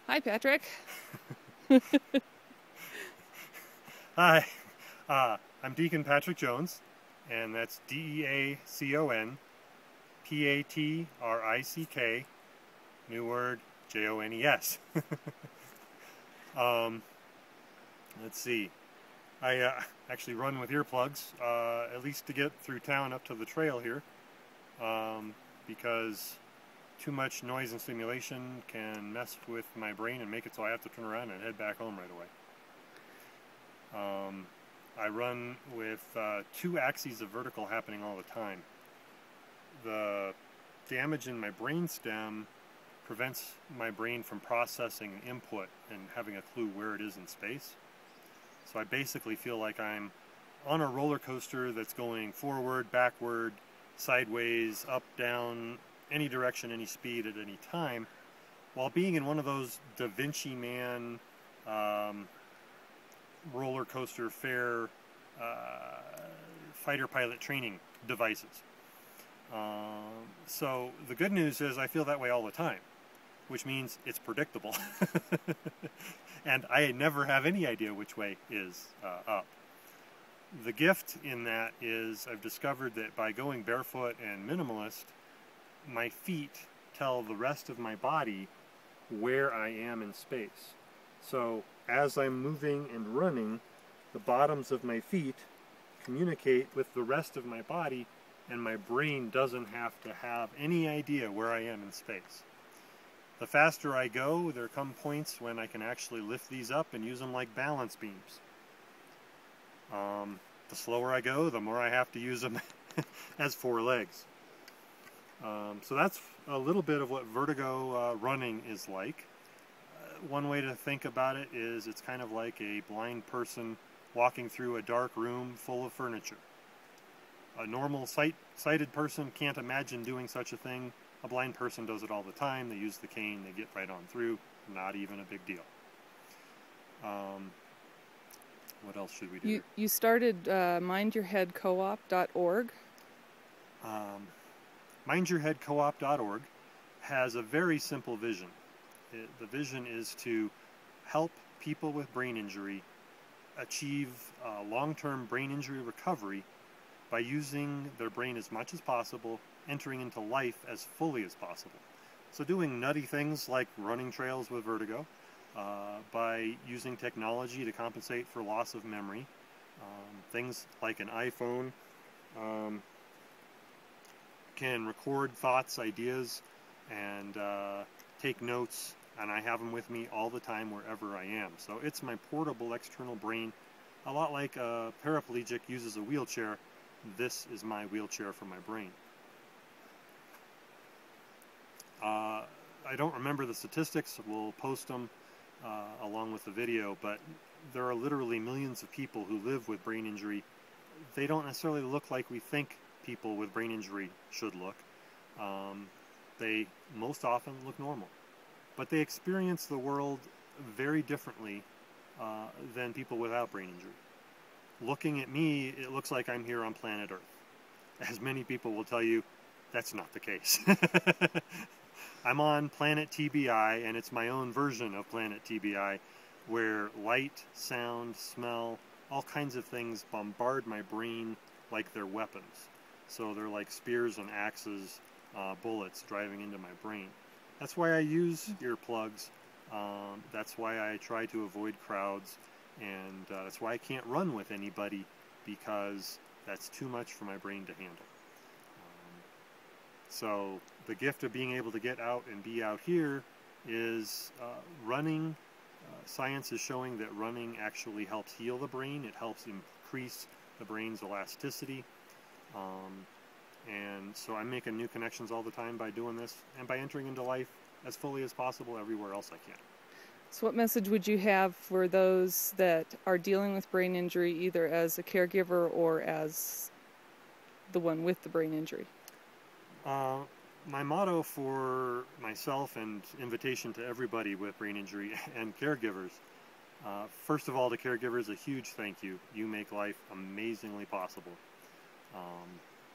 Hi, Patrick. Hi, I'm Deacon Patrick Jones, and that's Deacon Patrick, new word, Jones. um, let's see, I actually run with earplugs, at least to get through town up to the trail here, because too much noise and stimulation can mess with my brain and make it so I have to turn around and head back home right away. I run with two axes of vertical happening all the time. The damage in my brainstem prevents my brain from processing input and having a clue where it is in space. So I basically feel like I'm on a roller coaster that's going forward, backward, sideways, up, down, any direction, any speed at any time, while being in one of those Da Vinci Man roller coaster fair fighter pilot training devices. So the good news is I feel that way all the time, which means it's predictable. And I never have any idea which way is up. The gift in that is I've discovered that by going barefoot and minimalist, my feet tell the rest of my body where I am in space. So as I'm moving and running, the bottoms of my feet communicate with the rest of my body, and my brain doesn't have to have any idea where I am in space. The faster I go, there come points when I can actually lift these up and use them like balance beams. The slower I go, the more I have to use them as four legs. So that's a little bit of what vertigo running is like. One way to think about it is it's kind of like a blind person walking through a dark room full of furniture. A normal sighted person can't imagine doing such a thing. A blind person does it all the time. They use the cane, they get right on through. Not even a big deal. What else should we do? You started mindyourheadcoop.org. Mindyourheadcoop.org has a very simple vision. The vision is to help people with brain injury achieve long-term brain injury recovery by using their brain as much as possible, entering into life as fully as possible. So doing nutty things like running trails with vertigo, by using technology to compensate for loss of memory, things like an iPhone can record thoughts, ideas, and take notes, and I have them with me all the time wherever I am. So it's my portable external brain. A lot like a paraplegic uses a wheelchair, this is my wheelchair for my brain. I don't remember the statistics. We'll post them along with the video, but there are literally millions of people who live with brain injury. They don't necessarily look like we think people with brain injury should look. They most often look normal, but they experience the world very differently than people without brain injury. Looking at me, it looks like I'm here on planet Earth. As many people will tell you, that's not the case. I'm on planet TBI, and it's my own version of planet TBI, where light, sound, smell, all kinds of things bombard my brain like they're weapons. So they're like spears and axes, bullets driving into my brain. That's why I use earplugs. That's why I try to avoid crowds, and that's why I can't run with anybody, because that's too much for my brain to handle. So the gift of being able to get out and be out here is running. Science is showing that running actually helps heal the brain. It helps increase the brain's elasticity. And so I'm making new connections all the time by doing this and by entering into life as fully as possible everywhere else I can. So what message would you have for those that are dealing with brain injury, either as a caregiver or as the one with the brain injury? My motto for myself and invitation to everybody with brain injury and caregivers, first of all, to caregivers, a huge thank you. You make life amazingly possible.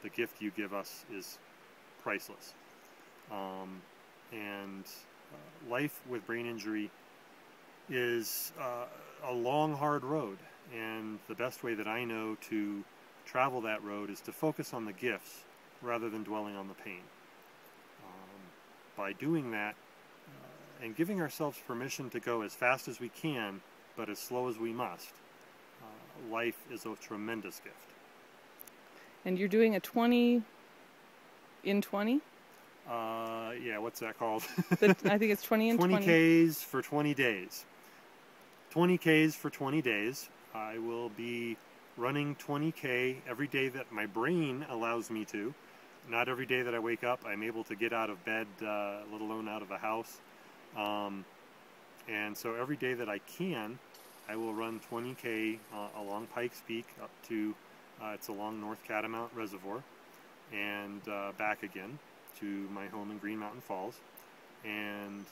The gift you give us is priceless. And life with brain injury is a long, hard road, and the best way that I know to travel that road is to focus on the gifts rather than dwelling on the pain. By doing that and giving ourselves permission to go as fast as we can, but as slow as we must, life is a tremendous gift. And you're doing a 20 in 20? Yeah, what's that called? I think it's 20 in 20. 20 Ks for 20 days. 20 Ks for 20 days. I will be running 20K every day that my brain allows me to. Not every day that I wake up I'm able to get out of bed, let alone out of the house. And so every day that I can, I will run 20K along Pikes Peak up to, it's along North Catamount Reservoir, and back again to my home in Green Mountain Falls. And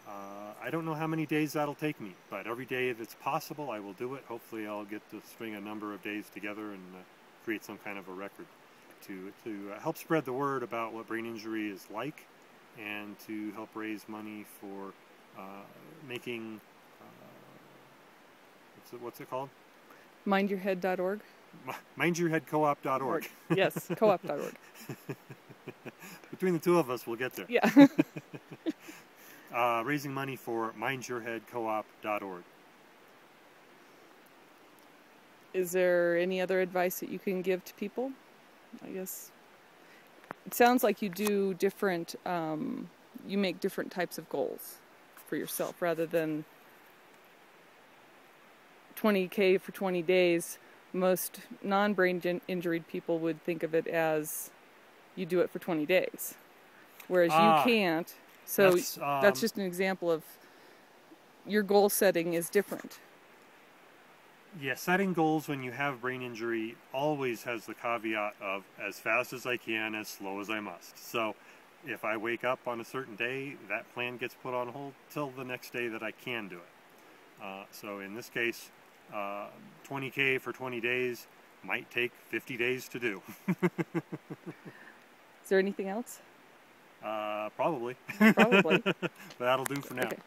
I don't know how many days that'll take me, but every day that's possible I will do it. Hopefully I'll get to string a number of days together and create some kind of a record to help spread the word about what brain injury is like, and to help raise money for making, what's it called? Mindyourhead.org? Mindyourheadcoop.org. Yes, co-op.org. Between the two of us, we'll get there. Yeah. Raising money for mindyourheadcoop.org. Is there any other advice that you can give to people? I guess it sounds like you do different, you make different types of goals for yourself rather than 20K for 20 days. Most non-brain injured people would think of it as you do it for 20 days, whereas you can't. So that's just an example of your goal setting is different. Yeah, setting goals when you have brain injury always has the caveat of as fast as I can, as slow as I must. So if I wake up on a certain day, that plan gets put on hold till the next day that I can do it. So in this case, 20K for 20 days might take 50 days to do. Is there anything else? Probably. Probably. But that'll do for now. Okay.